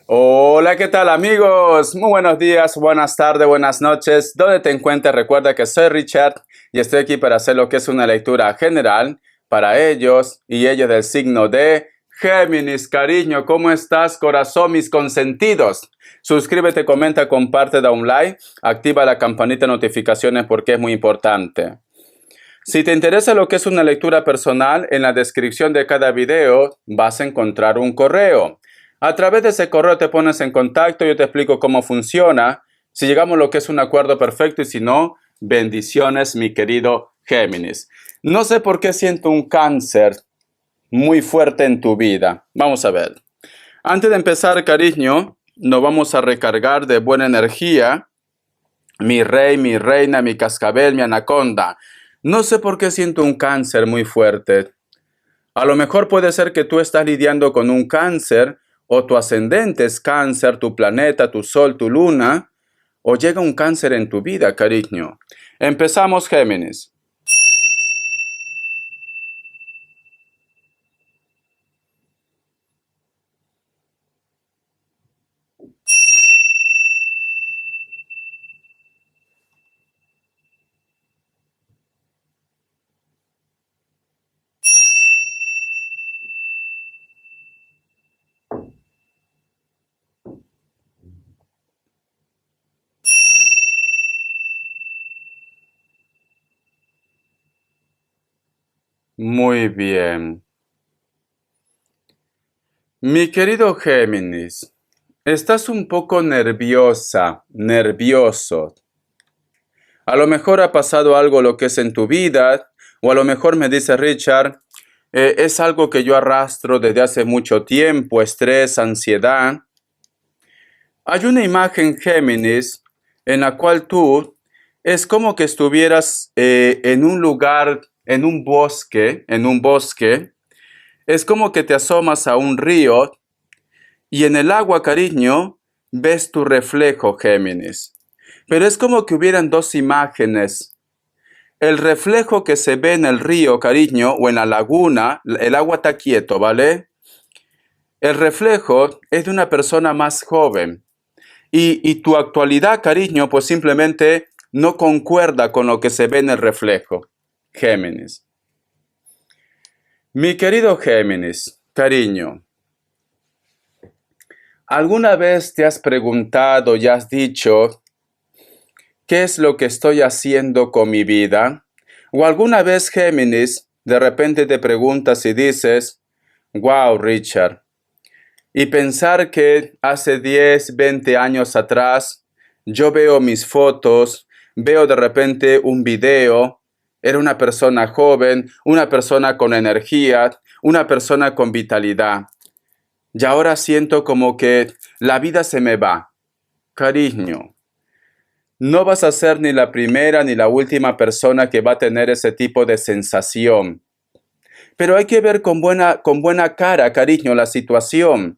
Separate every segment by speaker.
Speaker 1: Hola, ¿qué tal amigos? Muy buenos días, buenas tardes, buenas noches. ¿Dónde te encuentres? Recuerda que soy Richard y estoy aquí para hacer lo que es una lectura general para ellos y ellos del signo de Géminis. Cariño, ¿cómo estás, corazón, mis consentidos? Suscríbete, comenta, comparte, da un like, activa la campanita de notificaciones porque es muy importante. Si te interesa lo que es una lectura personal, en la descripción de cada video vas a encontrar un correo. A través de ese correo te pones en contacto, yo te explico cómo funciona, si llegamos a lo que es un acuerdo perfecto y si no, bendiciones, mi querido Géminis. No sé por qué siento un cáncer muy fuerte en tu vida. Vamos a ver. Antes de empezar, cariño, nos vamos a recargar de buena energía. Mi rey, mi reina, mi cascabel, mi anaconda. No sé por qué siento un cáncer muy fuerte. A lo mejor puede ser que tú estás lidiando con un cáncer o tu ascendente es cáncer, tu planeta, tu sol, tu luna, o llega un cáncer en tu vida, cariño. Empezamos, Géminis. Muy bien. Mi querido Géminis, estás un poco nerviosa, nervioso. A lo mejor ha pasado algo lo que es en tu vida, o a lo mejor me dice Richard, es algo que yo arrastro desde hace mucho tiempo, estrés, ansiedad. Hay una imagen Géminis en la cual tú es como que estuvieras en un lugar, en un bosque, es como que te asomas a un río y en el agua, cariño, ves tu reflejo, Géminis. Pero es como que hubieran dos imágenes. El reflejo que se ve en el río, cariño, o en la laguna, el agua está quieto, ¿vale? El reflejo es de una persona más joven. Y tu actualidad, cariño, pues simplemente no concuerda con lo que se ve en el reflejo. Géminis. Mi querido Géminis, cariño, ¿alguna vez te has preguntado y has dicho, ¿qué es lo que estoy haciendo con mi vida? O alguna vez, Géminis, de repente te preguntas y dices, wow, Richard, y pensar que hace 10, 20 años atrás, yo veo mis fotos, veo de repente un video, era una persona joven, una persona con energía, una persona con vitalidad. Y ahora siento como que la vida se me va. Cariño, no vas a ser ni la primera ni la última persona que va a tener ese tipo de sensación. Pero hay que ver con buena cara, cariño, la situación.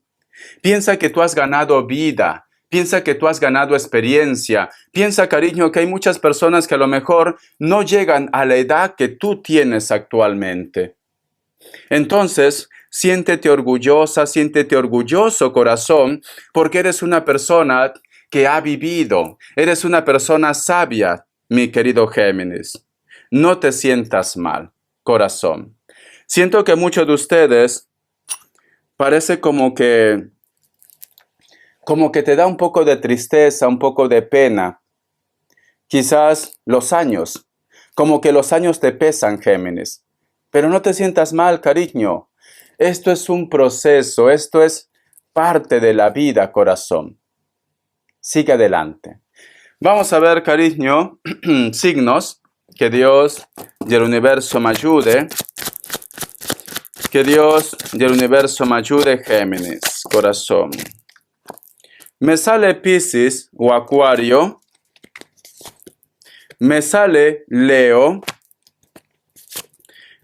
Speaker 1: Piensa que tú has ganado vida, piensa que tú has ganado experiencia, piensa, cariño, que hay muchas personas que a lo mejor no llegan a la edad que tú tienes actualmente. Entonces, siéntete orgullosa, siéntete orgulloso, corazón, porque eres una persona que ha vivido, eres una persona sabia, mi querido Géminis. No te sientas mal, corazón. Siento que muchos de ustedes parece como que te da un poco de tristeza, un poco de pena. Quizás los años, como que los años te pesan, Géminis. Pero no te sientas mal, cariño. Esto es un proceso, esto es parte de la vida, corazón. Sigue adelante. Vamos a ver, cariño, signos. Que Dios y el universo me ayude. Que Dios y el universo me ayude, Géminis, corazón. Me sale Piscis o Acuario. Me sale Leo.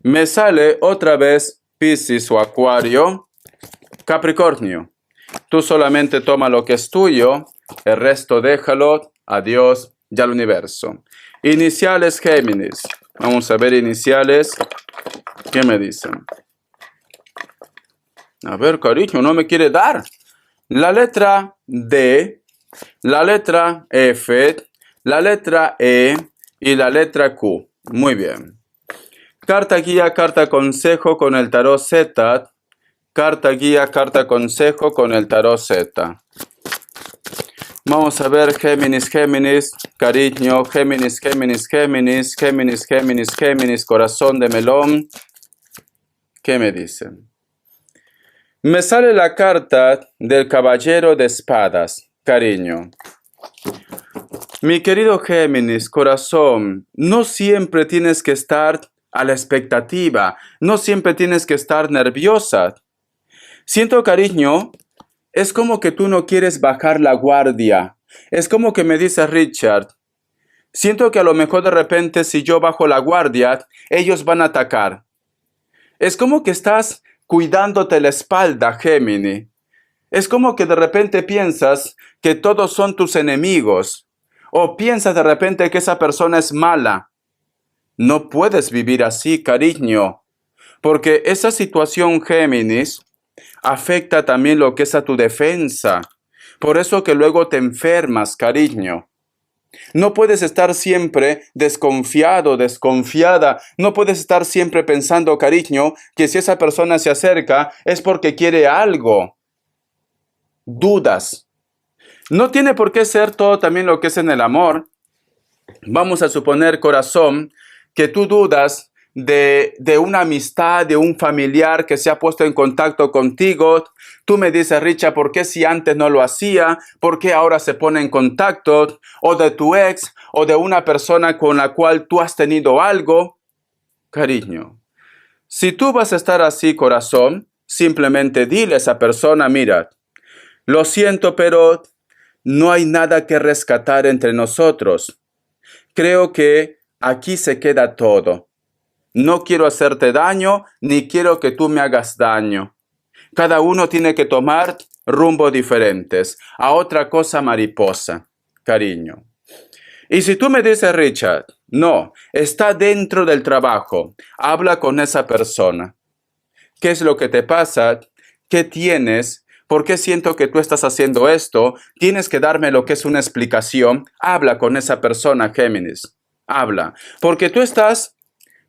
Speaker 1: Me sale otra vez Piscis o Acuario. Capricornio. Tú solamente toma lo que es tuyo, el resto déjalo a Dios y al universo. Iniciales Géminis. Vamos a ver iniciales. ¿Qué me dicen? A ver, cariño, no me quiere dar. La letra D, la letra F, la letra E y la letra Q. Muy bien. Carta guía, carta consejo con el tarot Z. Carta guía, carta consejo con el tarot Z. Vamos a ver Géminis, Géminis, cariño, Géminis, Géminis, Géminis, Géminis, Géminis, Géminis, corazón de melón. ¿Qué me dicen? Me sale la carta del caballero de espadas, cariño. Mi querido Géminis, corazón, no siempre tienes que estar a la expectativa, no siempre tienes que estar nerviosa. Siento, cariño, es como que tú no quieres bajar la guardia. Es como que me dice Richard, siento que a lo mejor de repente si yo bajo la guardia, ellos van a atacar. Es como que estás cuidándote la espalda, Géminis. Es como que de repente piensas que todos son tus enemigos. O piensas de repente que esa persona es mala. No puedes vivir así, cariño. Porque esa situación, Géminis, afecta también lo que es a tu defensa. Por eso que luego te enfermas, cariño. No puedes estar siempre desconfiado, desconfiada. No puedes estar siempre pensando, cariño, que si esa persona se acerca es porque quiere algo. Dudas. No tiene por qué ser todo también lo que es en el amor. Vamos a suponer, corazón, que tú dudas de una amistad, de un familiar que se ha puesto en contacto contigo. Tú me dices, Richard, ¿por qué si antes no lo hacía? ¿Por qué ahora se pone en contacto? O de tu ex, o de una persona con la cual tú has tenido algo. Cariño, si tú vas a estar así, corazón, simplemente dile a esa persona, mira, lo siento, pero no hay nada que rescatar entre nosotros. Creo que aquí se queda todo. No quiero hacerte daño, ni quiero que tú me hagas daño. Cada uno tiene que tomar rumbos diferentes. A otra cosa mariposa, cariño. Y si tú me dices, Richard, no, está dentro del trabajo, habla con esa persona. ¿Qué es lo que te pasa? ¿Qué tienes? ¿Por qué siento que tú estás haciendo esto? Tienes que darme lo que es una explicación. Habla con esa persona, Géminis. Habla. Porque tú estás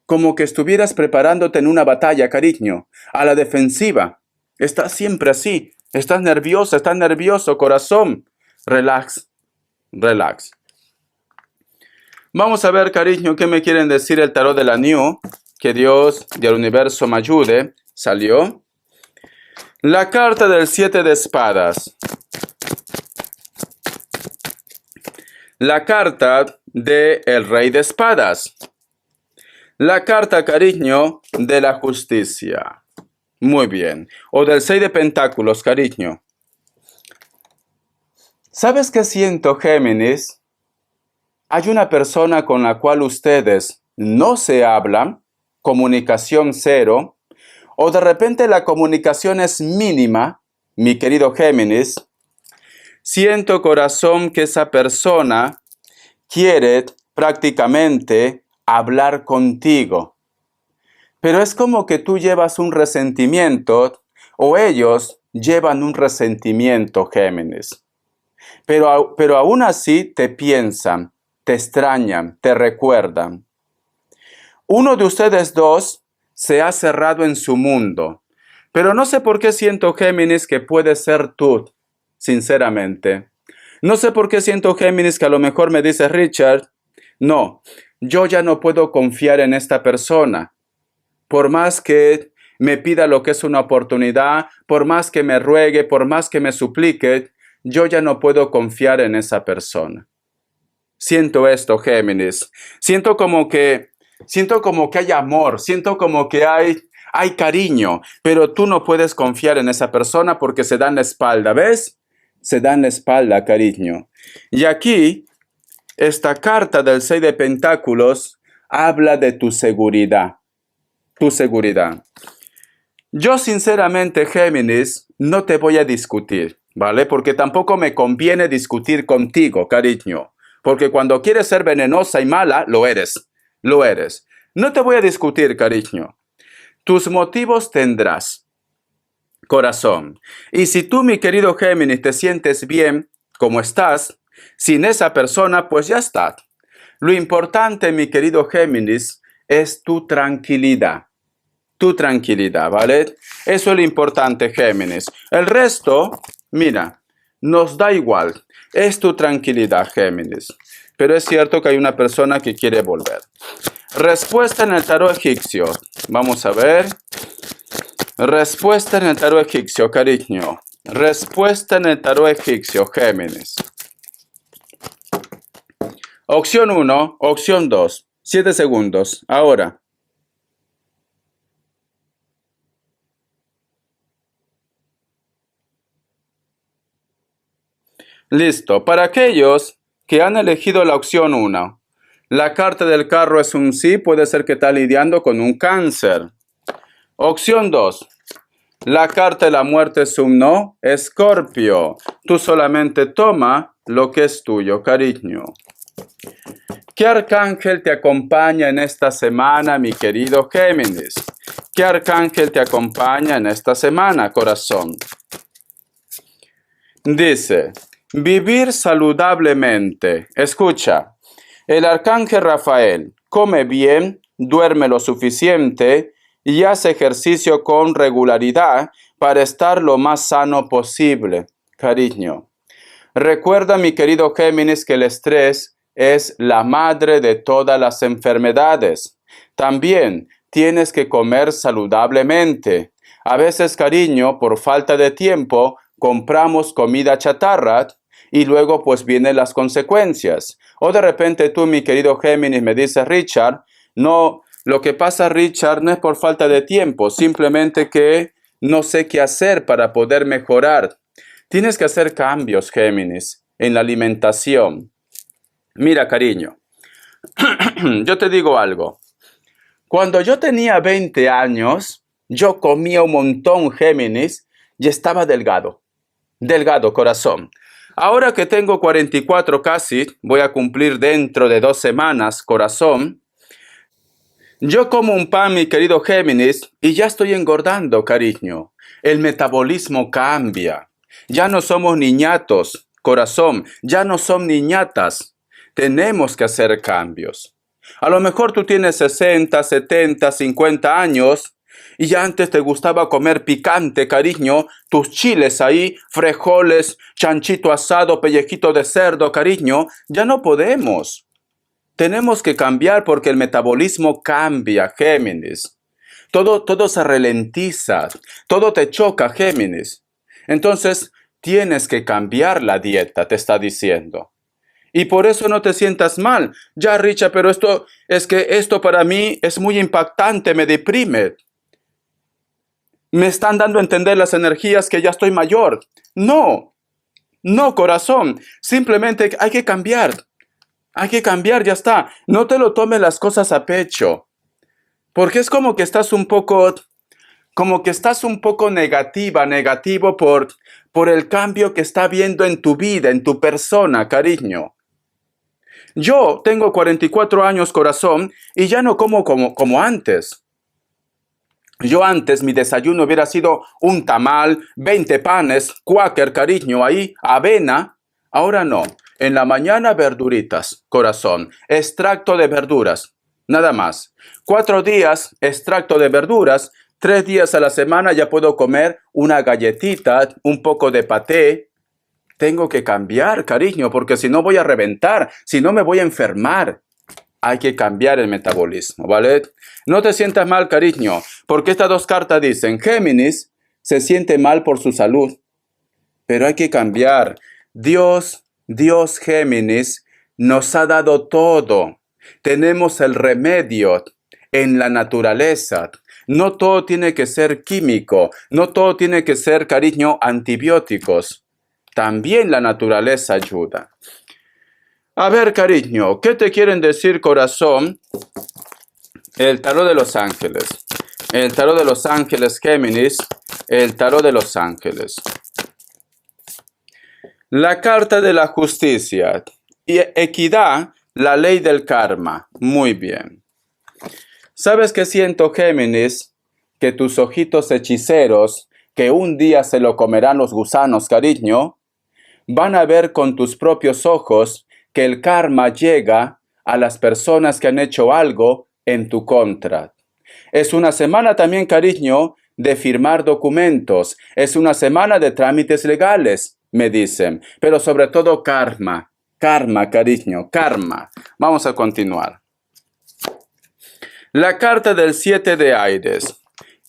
Speaker 1: como que estuvieras preparándote en una batalla, cariño, a la defensiva. Estás siempre así. Estás nerviosa, estás nervioso, corazón. Relax, relax. Vamos a ver, cariño, qué me quieren decir el tarot de la New. Que Dios y el universo me ayude. Salió. La carta del 7 de espadas. La carta del rey de espadas. La carta, cariño, de la justicia. Muy bien. O del 6 de pentáculos, cariño. ¿Sabes qué siento, Géminis? Hay una persona con la cual ustedes no se hablan, comunicación cero, o de repente la comunicación es mínima, mi querido Géminis. Siento, corazón, que esa persona quiere prácticamente hablar contigo. Pero es como que tú llevas un resentimiento o ellos llevan un resentimiento, Géminis. Pero aún así te piensan, te extrañan, te recuerdan. Uno de ustedes dos se ha cerrado en su mundo. Pero no sé por qué siento, Géminis, que puede ser tú, sinceramente. No sé por qué siento, Géminis, que a lo mejor me dice Richard, no, yo ya no puedo confiar en esta persona. Por más que me pida lo que es una oportunidad, por más que me ruegue, por más que me suplique, yo ya no puedo confiar en esa persona. Siento esto, Géminis. Siento como que hay amor, siento como que hay cariño, pero tú no puedes confiar en esa persona porque se dan la espalda, ¿ves? Se dan la espalda, cariño. Y aquí, esta carta del 6 de pentáculos habla de tu seguridad. Tu seguridad. Yo sinceramente, Géminis, no te voy a discutir, ¿vale? Porque tampoco me conviene discutir contigo, cariño. Porque cuando quieres ser venenosa y mala, lo eres. Lo eres. No te voy a discutir, cariño. Tus motivos tendrás. corazón. Y si tú, mi querido Géminis, te sientes bien como estás, sin esa persona, pues ya está. Lo importante, mi querido Géminis, es tu tranquilidad. Tu tranquilidad, ¿vale? Eso es lo importante, Géminis. El resto, mira, nos da igual. Es tu tranquilidad, Géminis. Pero es cierto que hay una persona que quiere volver. Respuesta en el tarot egipcio. Vamos a ver. Respuesta en el tarot egipcio, cariño. Respuesta en el tarot egipcio, Géminis. Opción 1, opción 2. 7 segundos. Ahora. Listo. Para aquellos que han elegido la opción 1, la carta del carro es un sí, puede ser que está lidiando con un cáncer. Opción 2. La carta de la muerte es un no, Escorpio. Tú solamente toma lo que es tuyo, cariño. ¿Qué arcángel te acompaña en esta semana, mi querido Géminis? ¿Qué arcángel te acompaña en esta semana, corazón? Dice, vivir saludablemente. Escucha, el arcángel Rafael come bien, duerme lo suficiente y hace ejercicio con regularidad para estar lo más sano posible, cariño. Recuerda, mi querido Géminis, que el estrés es la madre de todas las enfermedades. También tienes que comer saludablemente. A veces, cariño, por falta de tiempo, compramos comida chatarra y luego pues vienen las consecuencias. O de repente tú, mi querido Géminis, me dices, Richard, no, lo que pasa, Richard, no es por falta de tiempo, simplemente que no sé qué hacer para poder mejorar. Tienes que hacer cambios, Géminis, en la alimentación. Mira, cariño, yo te digo algo. Cuando yo tenía 20 años, yo comía un montón, Géminis, y estaba delgado. Delgado, corazón. Ahora que tengo 44 casi, voy a cumplir dentro de 2 semanas, corazón. Yo como un pan, mi querido Géminis, y ya estoy engordando, cariño. El metabolismo cambia. Ya no somos niñatos, corazón. Ya no son niñatas. Tenemos que hacer cambios. A lo mejor tú tienes 60, 70, 50 años y ya antes te gustaba comer picante, cariño, tus chiles ahí, frijoles, chanchito asado, pellejito de cerdo, cariño, ya no podemos. Tenemos que cambiar porque el metabolismo cambia, Géminis. Todo se ralentiza, todo te choca, Géminis. Entonces, tienes que cambiar la dieta, te está diciendo. Y por eso no te sientas mal. Ya, Richard, pero esto para mí es muy impactante, me deprime. Me están dando a entender las energías que ya estoy mayor. No, corazón. Simplemente hay que cambiar. Hay que cambiar, ya está. No te lo tomes las cosas a pecho. Porque es como que estás un poco negativo por el cambio que está habiendo en tu vida, en tu persona, cariño. Yo tengo 44 años, corazón, y ya no como antes. Yo antes mi desayuno hubiera sido un tamal, 20 panes, Quaker, cariño, ahí, avena. Ahora no. En la mañana verduritas, corazón, extracto de verduras, nada más. 4 días, extracto de verduras. 3 días a la semana ya puedo comer una galletita, un poco de paté. Tengo que cambiar, cariño, porque si no voy a reventar, si no me voy a enfermar. Hay que cambiar el metabolismo, ¿vale? No te sientas mal, cariño, porque estas 2 cartas dicen, Géminis se siente mal por su salud, pero hay que cambiar. Dios, Géminis, nos ha dado todo. Tenemos el remedio en la naturaleza. No todo tiene que ser químico, no todo tiene que ser, cariño, antibióticos. También la naturaleza ayuda. A ver, cariño, ¿qué te quieren decir, corazón? El tarot de los ángeles. El tarot de los ángeles, Géminis. El tarot de los ángeles. La carta de la justicia. Y equidad, la ley del karma. Muy bien. ¿Sabes qué siento, Géminis? Que tus ojitos hechiceros que un día se lo comerán los gusanos, cariño, van a ver con tus propios ojos que el karma llega a las personas que han hecho algo en tu contra. Es una semana también, cariño, de firmar documentos. Es una semana de trámites legales, me dicen. Pero sobre todo karma. Karma, cariño, karma. Vamos a continuar. La carta del 7 de Aires.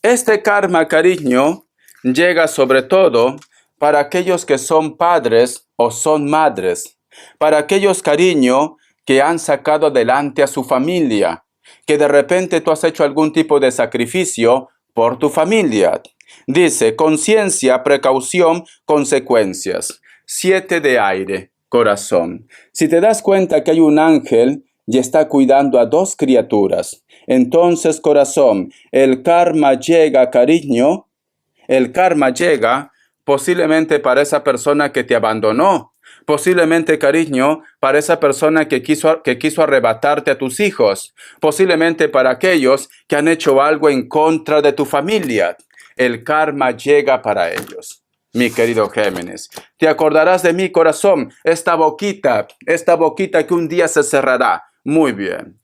Speaker 1: Este karma, cariño, llega sobre todo para aquellos que son padres o son madres. Para aquellos, cariño, que han sacado adelante a su familia. Que de repente tú has hecho algún tipo de sacrificio por tu familia. Dice, conciencia, precaución, consecuencias. 7 de aire, corazón. Si te das cuenta que hay un ángel y está cuidando a dos criaturas, entonces, corazón, el karma llega, cariño, el karma llega posiblemente para esa persona que te abandonó. Posiblemente, cariño, para esa persona que quiso arrebatarte a tus hijos. Posiblemente para aquellos que han hecho algo en contra de tu familia. El karma llega para ellos. Mi querido Géminis, te acordarás de mi corazón, esta boquita que un día se cerrará. Muy bien.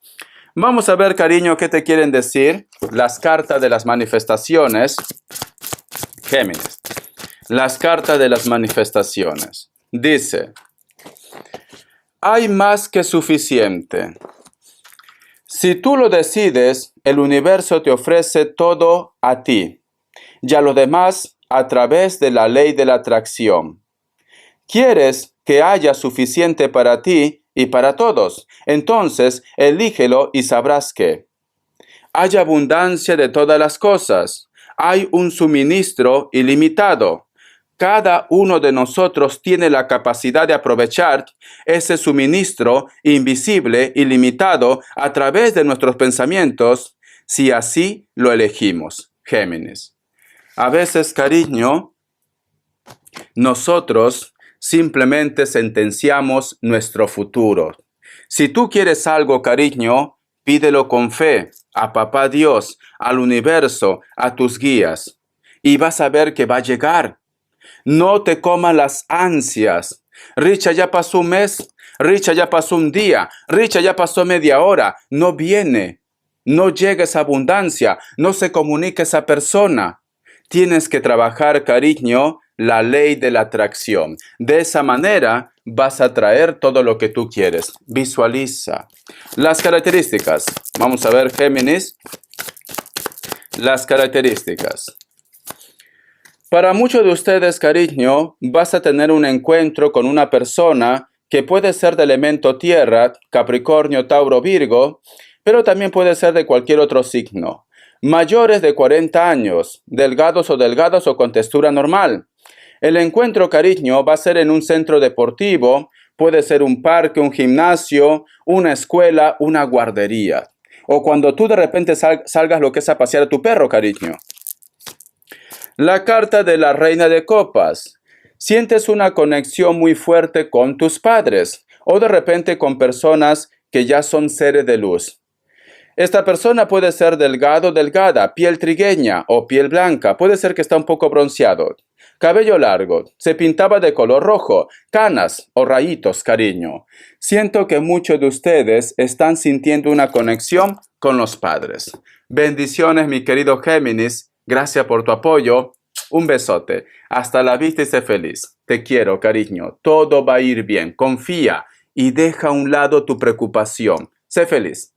Speaker 1: Vamos a ver, cariño, qué te quieren decir las cartas de las manifestaciones. Géminis. Las cartas de las manifestaciones. Dice, hay más que suficiente. Si tú lo decides, el universo te ofrece todo a ti y a los demás a través de la ley de la atracción. ¿Quieres que haya suficiente para ti y para todos? Entonces, elígelo y sabrás que hay abundancia de todas las cosas. Hay un suministro ilimitado. Cada uno de nosotros tiene la capacidad de aprovechar ese suministro invisible, ilimitado, a través de nuestros pensamientos, si así lo elegimos. Géminis. A veces, cariño, nosotros simplemente sentenciamos nuestro futuro. Si tú quieres algo, cariño, pídelo con fe, a Papá Dios, al universo, a tus guías, y vas a ver que va a llegar. No te comas las ansias. Richa, ya pasó un mes. Richa, ya pasó un día. Richa, ya pasó media hora. No viene. No llega esa abundancia. No se comunica esa persona. Tienes que trabajar, cariño, la ley de la atracción. De esa manera vas a traer todo lo que tú quieres. Visualiza. Las características. Vamos a ver, Géminis. Las características. Para muchos de ustedes, cariño, vas a tener un encuentro con una persona que puede ser de elemento tierra, Capricornio, Tauro, Virgo, pero también puede ser de cualquier otro signo. Mayores de 40 años, delgados o con textura normal. El encuentro, cariño, va a ser en un centro deportivo, puede ser un parque, un gimnasio, una escuela, una guardería. O cuando tú de repente salgas lo que es a pasear a tu perro, cariño. La carta de la Reina de Copas. Sientes una conexión muy fuerte con tus padres o de repente con personas que ya son seres de luz. Esta persona puede ser delgado, delgada, piel trigueña o piel blanca. Puede ser que está un poco bronceado. Cabello largo, se pintaba de color rojo, canas o rayitos, cariño. Siento que muchos de ustedes están sintiendo una conexión con los padres. Bendiciones, mi querido Géminis. Gracias por tu apoyo. Un besote. Hasta la vista y sé feliz. Te quiero, cariño. Todo va a ir bien. Confía y deja a un lado tu preocupación. Sé feliz.